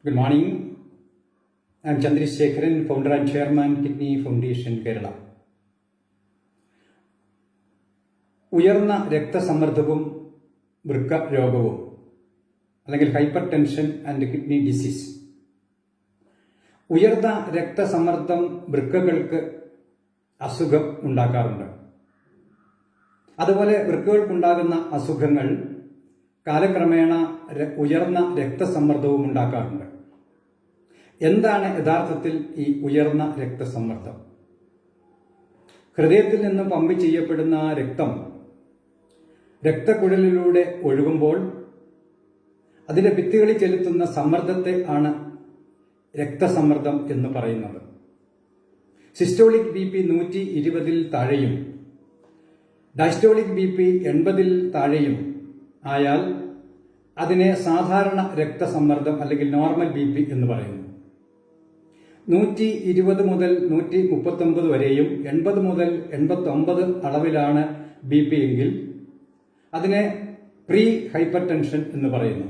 Good morning. I am Chandrasekharan, founder and chairman, Kidney Foundation, Kerala. ഉയർന്ന രക്തസമ്മർദ്ദവും വൃക്ക രോഗവും അല്ലെങ്കിൽ hyper tension and kidney disease. ഉയർന്ന രക്തസമ്മർദ്ദം വൃക്കകൾക്ക് അസുഖം ഉണ്ടാക്കാറുണ്ട്. അതുപോലെ വൃക്കകൾക്കുണ്ടാകുന്ന അസുഖങ്ങൾ കാലക്രമേണ ഉയർന്ന രക്തസമ്മർദ്ദവും ഉണ്ടാക്കാറുണ്ട്. എന്താണ് യഥാർത്ഥത്തിൽ ഈ ഉയർന്ന രക്തസമ്മർദ്ദം? ഹൃദയത്തിൽ നിന്ന് പമ്പ് ചെയ്യപ്പെടുന്ന രക്തം രക്തക്കുഴലിലൂടെ ഒഴുകുമ്പോൾ അതിന്റെ ഭിത്തികളിൽ ചെലുത്തുന്ന സമ്മർദ്ദത്തെ ആണ് രക്തസമ്മർദ്ദം എന്ന് പറയുന്നത്. സിസ്റ്റോളിക് ബി പി 120 താഴെയും ഡയസ്റ്റോളിക് ബി പി 80 താഴെയും ആയാൽ അതിനെ സാധാരണ രക്തസമ്മർദ്ദം അല്ലെങ്കിൽ നോർമൽ ബി പി എന്ന് പറയുന്നു. 120 മുതൽ 139 വരെയും 80 മുതൽ 89 അളവിലാണ് ബി പി എങ്കിൽ അതിനെ പ്രീ ഹൈപ്പർ ടെൻഷൻ എന്ന് പറയുന്നു.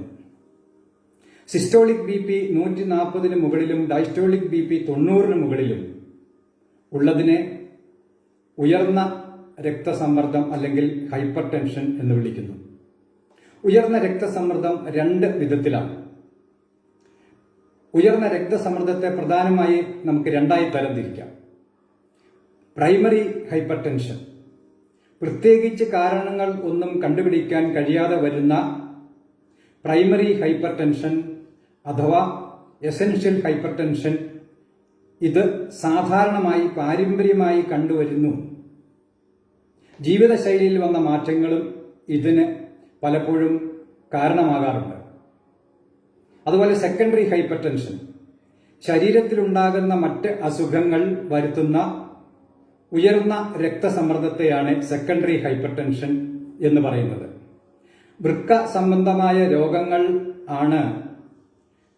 സിസ്റ്റോളിക് ബി പി 140 മുകളിലും ഡയസ്റ്റോളിക് ബി പി 90 മുകളിലും ഉള്ളതിനെ ഉയർന്ന രക്തസമ്മർദ്ദം അല്ലെങ്കിൽ ഹൈപ്പർ ടെൻഷൻ എന്ന് വിളിക്കുന്നു. ഉയർന്ന രക്തസമ്മർദ്ദം രണ്ട് വിധത്തിലാണ്. ഉയർന്ന രക്തസമ്മർദ്ദത്തെ പ്രധാനമായി നമുക്ക് രണ്ടായി തരംതിരിക്കാം. പ്രൈമറി ഹൈപ്പർ ടെൻഷൻ, പ്രത്യേകിച്ച് കാരണങ്ങൾ ഒന്നും കണ്ടുപിടിക്കാൻ കഴിയാതെ വരുന്ന പ്രൈമറി ഹൈപ്പർ ടെൻഷൻ അഥവാ എസൻഷ്യൽ ഹൈപ്പർ ടെൻഷൻ. ഇത് സാധാരണമായി പാരമ്പര്യമായി കണ്ടുവരുന്നു. ജീവിതശൈലിയിൽ വന്ന മാറ്റങ്ങളും ഇതിന് പലപ്പോഴും കാരണമാകാറുണ്ട്. അതുപോലെ സെക്കൻഡറി ഹൈപ്പർ ടെൻഷൻ, ശരീരത്തിലുണ്ടാകുന്ന മറ്റ് അസുഖങ്ങൾ വരുത്തുന്ന ഉയർന്ന രക്തസമ്മർദ്ദത്തെയാണ് സെക്കൻഡറി ഹൈപ്പർ ടെൻഷൻ എന്ന് പറയുന്നത്. വൃക്ക സംബന്ധമായ രോഗങ്ങൾ ആണ്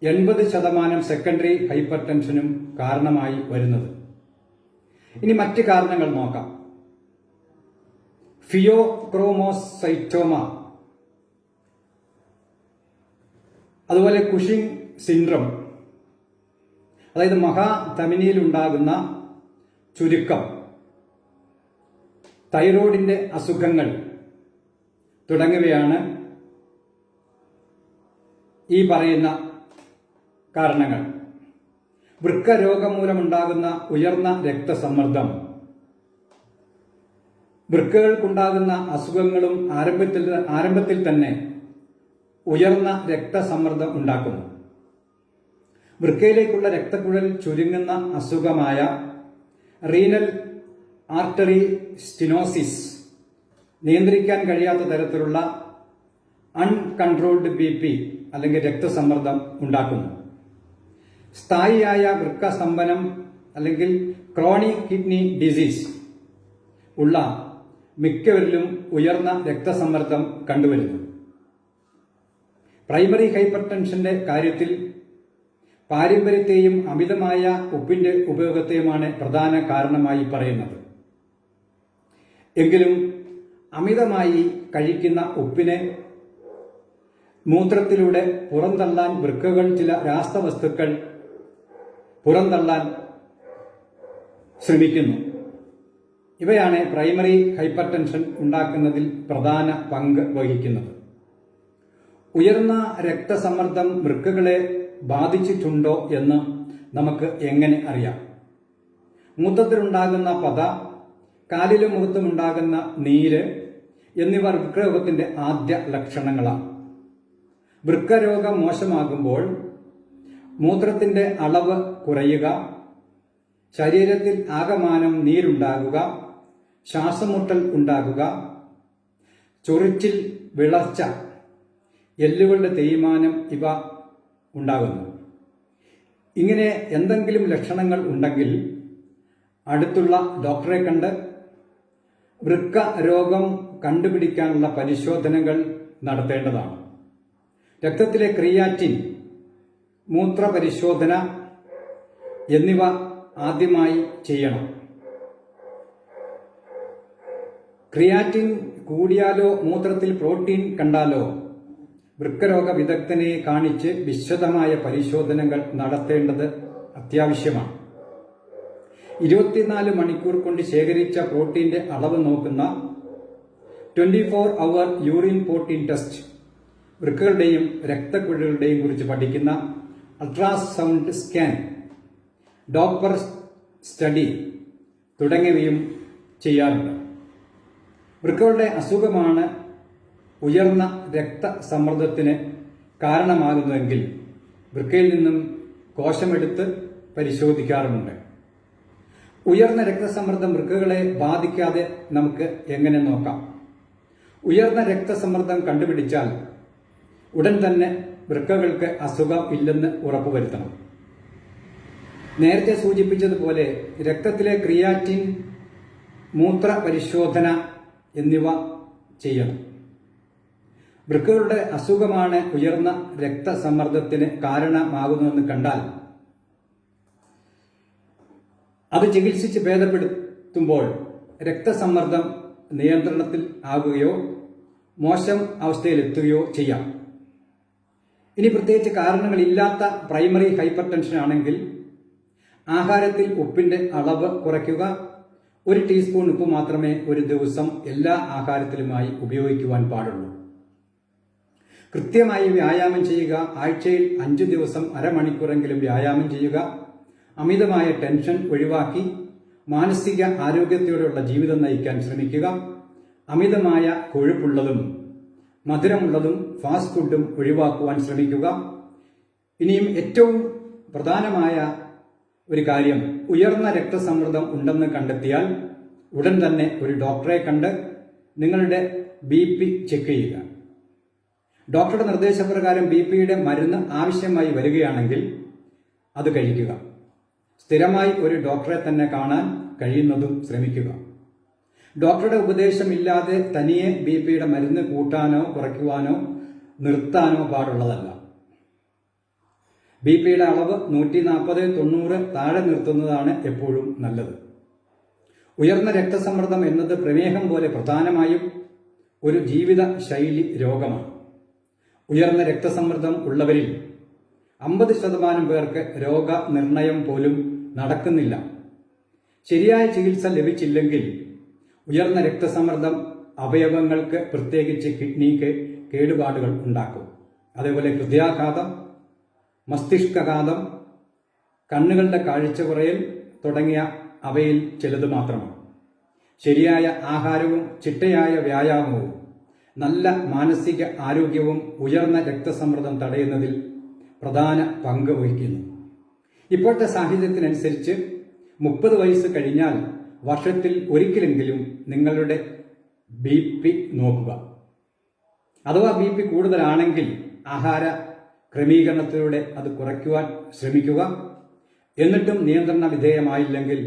80% സെക്കൻഡറി ഹൈപ്പർ ടെൻഷനും കാരണമായി വരുന്നത്. ഇനി മറ്റ് കാരണങ്ങൾ നോക്കാം. ഫിയോക്രോമോസൈറ്റോമ, അതുപോലെ കുഷിംഗ് സിൻഡ്രം, അതായത് മഹാധമനിയിൽ ഉണ്ടാകുന്ന ചുരുക്കം, തൈറോയിഡിന്റെ അസുഖങ്ങൾ തുടങ്ങിയവയാണ് ഈ പറയുന്ന കാരണങ്ങൾ. വൃക്ക രോഗം മൂലമുണ്ടാകുന്ന ഉയർന്ന രക്തസമ്മർദ്ദം വൃക്കകൾക്കുണ്ടാകുന്ന അസുഖങ്ങളും ആരംഭത്തിൽ തന്നെ ഉയർന്ന രക്തസമ്മർദ്ദം ഉണ്ടാക്കുന്നു. വൃക്കയിലേക്കുള്ള രക്തക്കുഴൽ ചുരുങ്ങുന്ന അസുഖമായ റീനൽ ആർട്ടറി സ്റ്റിനോസിസ് നിയന്ത്രിക്കാൻ കഴിയാത്ത തരത്തിലുള്ള അൺകൺട്രോൾഡ് ബി പി അല്ലെങ്കിൽ രക്തസമ്മർദ്ദം ഉണ്ടാക്കുന്നു. സ്ഥായിയായ വൃക്ക സ്തംഭനം അല്ലെങ്കിൽ ക്രോണിക് കിഡ്നി ഡിസീസ് ഉള്ള മിക്കവരിലും ഉയർന്ന രക്തസമ്മർദ്ദം കണ്ടുവരുന്നു. പ്രൈമറി ഹൈപ്പർ ടെൻഷന്റെ കാര്യത്തിൽ പാരമ്പര്യത്തെയും അമിതമായ ഉപ്പിന്റെ ഉപയോഗത്തെയുമാണ് പ്രധാന കാരണമായി പറയുന്നത്. എങ്കിലും അമിതമായി കഴിക്കുന്ന ഉപ്പിനെ മൂത്രത്തിലൂടെ പുറന്തള്ളാൻ വൃക്കകൾ ചില രാസവസ്തുക്കൾ പുറന്തള്ളാൻ ശ്രമിക്കുന്നു. ഇവയാണ് പ്രൈമറി ഹൈപ്പർ ടെൻഷൻ ഉണ്ടാക്കുന്നതിൽ പ്രധാന പങ്ക് വഹിക്കുന്നത്. ഉയർന്ന രക്തസമ്മർദ്ദം വൃക്കകളെ ബാധിച്ചിട്ടുണ്ടോ എന്ന് നമുക്ക് എങ്ങനെ അറിയാം? മൂത്രത്തിലുണ്ടാകുന്ന പത, കാലിലും മുഖത്തുമുണ്ടാകുന്ന നീര് എന്നിവ വൃക്കരോഗത്തിന്റെ ആദ്യ ലക്ഷണങ്ങളാണ്. വൃക്കരോഗം മോശമാകുമ്പോൾ മൂത്രത്തിന്റെ അളവ് കുറയുക, ശരീരത്തിൽ ആകമാനം നീരുണ്ടാകുക, ശ്വാസമുട്ടൽ ഉണ്ടാകുക, ചൊറിച്ചിൽ, വിളർച്ച, എല്ലുകളുടെ തേയ്മാനം ഇവ ഉണ്ടാകുന്നു. ഇങ്ങനെ എന്തെങ്കിലും ലക്ഷണങ്ങൾ ഉണ്ടെങ്കിൽ അടുത്തുള്ള ഡോക്ടറെ കണ്ട് വൃക്ക രോഗം കണ്ടുപിടിക്കാനുള്ള പരിശോധനകൾ നടത്തേണ്ടതാണ്. രക്തത്തിലെ ക്രിയാറ്റിൻ, മൂത്രപരിശോധന എന്നിവ ആദ്യമായി ചെയ്യണം. ക്രിയാറ്റിൻ കൂടിയാലോ മൂത്രത്തിൽ പ്രോട്ടീൻ കണ്ടാലോ വൃക്കരോഗ വിദഗ്ധനെ കാണിച്ച് വിശദമായ പരിശോധനകൾ നടത്തേണ്ടത് അത്യാവശ്യമാണ്. 24 മണിക്കൂർ കൊണ്ട് ശേഖരിച്ച പ്രോട്ടീന്റെ അളവ് നോക്കുന്ന 24-hour യൂറിൻ പ്രോട്ടീൻ ടെസ്റ്റ്, വൃക്കകളുടെയും രക്തക്കുഴലുകളുടെയും കുറിച്ച് പഠിക്കുന്ന അൾട്രാസൗണ്ട് സ്കാൻ, ഡോപ്പർ സ്റ്റഡി തുടങ്ങിയവയും ചെയ്യാറുണ്ട്. വൃക്കകളുടെ അസുഖമാണ് ഉയർന്ന രക്തസമ്മർദ്ദത്തിന് കാരണമാകുന്നതെങ്കിൽ വൃക്കയിൽ നിന്നും കോശമെടുത്ത് പരിശോധിക്കാറുമുണ്ട്. ഉയർന്ന രക്തസമ്മർദ്ദം വൃക്കകളെ ബാധിക്കാതെ നമുക്ക് എങ്ങനെ നോക്കാം? ഉയർന്ന രക്തസമ്മർദ്ദം കണ്ടുപിടിച്ചാൽ ഉടൻ തന്നെ വൃക്കകൾക്ക് അസുഖം ഇല്ലെന്ന് ഉറപ്പുവരുത്തണം. നേരത്തെ സൂചിപ്പിച്ചതുപോലെ രക്തത്തിലെ ക്രിയാറ്റിൻ, മൂത്ര പരിശോധന എന്നിവ ചെയ്യണം. വൃക്കകളുടെ അസുഖമാണ് ഉയർന്ന രക്തസമ്മർദ്ദത്തിന് കാരണമാകുന്നതെന്ന് കണ്ടാൽ അത് ചികിത്സിച്ച് ഭേദപ്പെടുത്തുമ്പോൾ രക്തസമ്മർദ്ദം നിയന്ത്രണത്തിൽ ആകുകയോ മോശം അവസ്ഥയിലെത്തുകയോ ചെയ്യാം. ഇനി പ്രത്യേകിച്ച് കാരണങ്ങളില്ലാത്ത പ്രൈമറി ഹൈപ്പർ ടെൻഷൻ ആണെങ്കിൽ ആഹാരത്തിൽ ഉപ്പിന്റെ അളവ് കുറയ്ക്കുക. 1 ടീസ്പൂൺ ഉപ്പ് മാത്രമേ ഒരു ദിവസം എല്ലാ ആഹാരത്തിലുമായി ഉപയോഗിക്കുവാൻ പാടുള്ളൂ. കൃത്യമായി വ്യായാമം ചെയ്യുക. ആഴ്ചയിൽ 5 ദിവസം അരമണിക്കൂറെങ്കിലും വ്യായാമം ചെയ്യുക. അമിതമായ ടെൻഷൻ ഒഴിവാക്കി മാനസിക ആരോഗ്യത്തോടെയുള്ള ജീവിതം നയിക്കാൻ ശ്രമിക്കുക. അമിതമായ കൊഴുപ്പുള്ളതും മധുരമുള്ളതും ഫാസ്റ്റ് ഫുഡും ഒഴിവാക്കുവാൻ ശ്രമിക്കുക. ഇനിയും ഏറ്റവും പ്രധാനമായ ഒരു കാര്യം, ഉയർന്ന രക്തസമ്മർദ്ദം ഉണ്ടെന്ന് കണ്ടെത്തിയാൽ ഉടൻ തന്നെ ഒരു ഡോക്ടറെ കണ്ട് നിങ്ങളുടെ BP ചെക്ക് ചെയ്യുക. ഡോക്ടറുടെ നിർദ്ദേശപ്രകാരം BPയുടെ മരുന്ന് ആവശ്യമായി വരികയാണെങ്കിൽ അത് കഴിക്കുക. സ്ഥിരമായി ഒരു ഡോക്ടറെ തന്നെ കാണാൻ കഴിയുന്നതും ശ്രമിക്കുക. ഡോക്ടറുടെ ഉപദേശമില്ലാതെ തനിയെ BPയുടെ മരുന്ന് കൂട്ടാനോ കുറയ്ക്കുവാനോ നിർത്താനോ പാടുള്ളതല്ല. BPയുടെ അളവ് 140-90 താഴെ നിർത്തുന്നതാണ് എപ്പോഴും നല്ലത്. ഉയർന്ന രക്തസമ്മർദ്ദം എന്നത് പ്രമേഹം പോലെ പ്രധാനമായും ഒരു ജീവിത ശൈലി രോഗമാണ്. ഉയർന്ന രക്തസമ്മർദ്ദം ഉള്ളവരിൽ 50% പേർക്ക് രോഗനിർണയം പോലും നടക്കുന്നില്ല. ശരിയായ ചികിത്സ ലഭിച്ചില്ലെങ്കിൽ ഉയർന്ന രക്തസമ്മർദ്ദം അവയവങ്ങൾക്ക്, പ്രത്യേകിച്ച് കിഡ്നിക്ക് കേടുപാടുകൾ ഉണ്ടാക്കും. അതേപോലെ ഹൃദയാഘാതം, മസ്തിഷ്കാഘാതം, കണ്ണുകളുടെ കാഴ്ച കുറയൽ തുടങ്ങിയ അവയിൽ ചിലത് മാത്രമാണ്. ശരിയായ ആഹാരവും ചിട്ടയായ വ്യായാമവും നല്ല മാനസിക ആരോഗ്യവും ഉയർന്ന രക്തസമ്മർദ്ദം തടയുന്നതിൽ പ്രധാന പങ്ക് വഹിക്കുന്നു. ഇപ്പോഴത്തെ സാഹചര്യത്തിനനുസരിച്ച് 30 വയസ്സ് കഴിഞ്ഞാൽ വർഷത്തിൽ ഒരിക്കലെങ്കിലും നിങ്ങളുടെ BP നോക്കുക. അഥവാ BP കൂടുതലാണെങ്കിൽ ആഹാര ക്രമീകരണത്തിലൂടെ അത് കുറയ്ക്കുവാൻ ശ്രമിക്കുക. എന്നിട്ടും നിയന്ത്രണ വിധേയമായില്ലെങ്കിൽ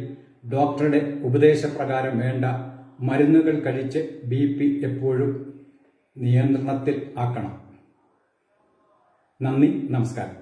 ഡോക്ടറുടെ ഉപദേശപ്രകാരം വേണ്ട മരുന്നുകൾ കഴിച്ച് BP എപ്പോഴും നിയന്ത്രണത്തിൽ ആക്കണം. നന്ദി, നമസ്കാരം.